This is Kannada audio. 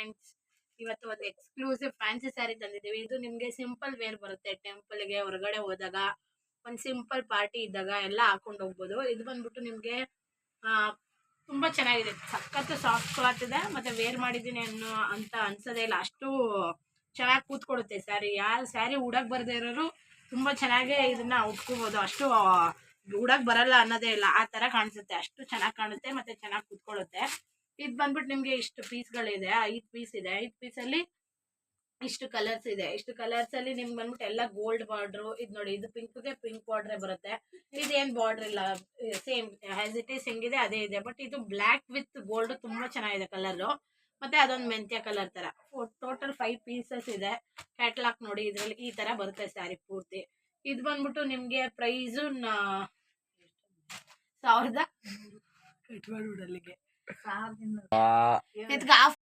ಫ್ರೆಂಡ್ಸ್, ಇವತ್ತು ಒಂದು ಎಕ್ಸ್ಕ್ಲೂಸಿವ್ ಫ್ಯಾನ್ಸಿ ಸ್ಯಾರಿ ತಂದಿದ್ದೀವಿ. ಇದು ನಿಮಗೆ ಸಿಂಪಲ್ ವೇರ್ ಬರುತ್ತೆ. ಟೆಂಪಲ್ಗೆ ಹೊರಗಡೆ ಹೋದಾಗ, ಒಂದು ಸಿಂಪಲ್ ಪಾರ್ಟಿ ಇದ್ದಾಗ ಎಲ್ಲ ಹಾಕೊಂಡು ಹೋಗ್ಬೋದು. ಇದು ಬಂದ್ಬಿಟ್ಟು ನಿಮಗೆ ತುಂಬ ಚೆನ್ನಾಗಿದೆ. ಸಖತ್ತು ಸಾಫ್ಟ್ ಕ್ಲಾತ್ ಇದೆ, ಮತ್ತು ವೇರ್ ಮಾಡಿದ್ದೀನಿ ಅಂತ ಅನ್ಸೋದೇ ಇಲ್ಲ. ಅಷ್ಟು ಚೆನ್ನಾಗಿ ಕೂತ್ಕೊಡುತ್ತೆ ಸ್ಯಾರಿ. ಯಾರು ಸ್ಯಾರಿ ಉಡಕ್ಕೆ ಬರದೇ ಇರೋರು ತುಂಬ ಚೆನ್ನಾಗೇ ಇದನ್ನ ಉಟ್ಕೋಬೋದು. ಅಷ್ಟು ಉಡಕ್ಕೆ ಬರಲ್ಲ ಅನ್ನೋದೇ ಇಲ್ಲ, ಆ ಥರ ಕಾಣಿಸುತ್ತೆ. ಅಷ್ಟು ಚೆನ್ನಾಗಿ ಕಾಣುತ್ತೆ ಮತ್ತು ಚೆನ್ನಾಗಿ ಕೂತ್ಕೊಳ್ಳುತ್ತೆ. ಇದು ಬಂದ್ಬಿಟ್ಟು ನಿಮಗೆ ಇಷ್ಟು ಪೀಸ್ಗಳಿದೆ, 5 ಪೀಸ್ ಇದೆ. 5 ಪೀಸಲ್ಲಿ ಇಷ್ಟು ಕಲರ್ಸ್ ಇದೆ. ಇಷ್ಟು ಕಲರ್ಸ್ ಅಲ್ಲಿ ನಿಮ್ಗೆ ಬಂದ್ಬಿಟ್ಟು ಎಲ್ಲ ಗೋಲ್ಡ್ ಬಾರ್ಡ್ರು. ಇದು ನೋಡಿ, ಇದು ಪಿಂಕ್ಗೆ ಪಿಂಕ್ ಬಾರ್ಡ್ರೇ ಬರುತ್ತೆ. ಇದೇನು ಬಾರ್ಡರ್ ಇಲ್ಲ, ಸೇಮ್ ಆಸ್ ಇಟ್ ಈಸ್ ಹೆಂಗಿದೆ ಅದೇ ಇದೆ. ಬಟ್ ಇದು ಬ್ಲ್ಯಾಕ್ ವಿತ್ ಗೋಲ್ಡ್ ತುಂಬಾ ಚೆನ್ನಾಗಿದೆ ಕಲರ್. ಮತ್ತೆ ಅದೊಂದು ಮೆಂತ್ಯ ಕಲರ್ ತರ. ಟೋಟಲ್ 5 ಪೀಸಸ್ ಇದೆ. ಕ್ಯಾಟ್ಲಾಗ್ ನೋಡಿ, ಇದ್ರಲ್ಲಿ ಈ ತರ ಬರುತ್ತೆ ಸ್ಯಾರಿ ಪೂರ್ತಿ. ಇದು ಬಂದ್ಬಿಟ್ಟು ನಿಮ್ಗೆ ಪ್ರೈಸು 1000 ಇದಕ್ಕೆ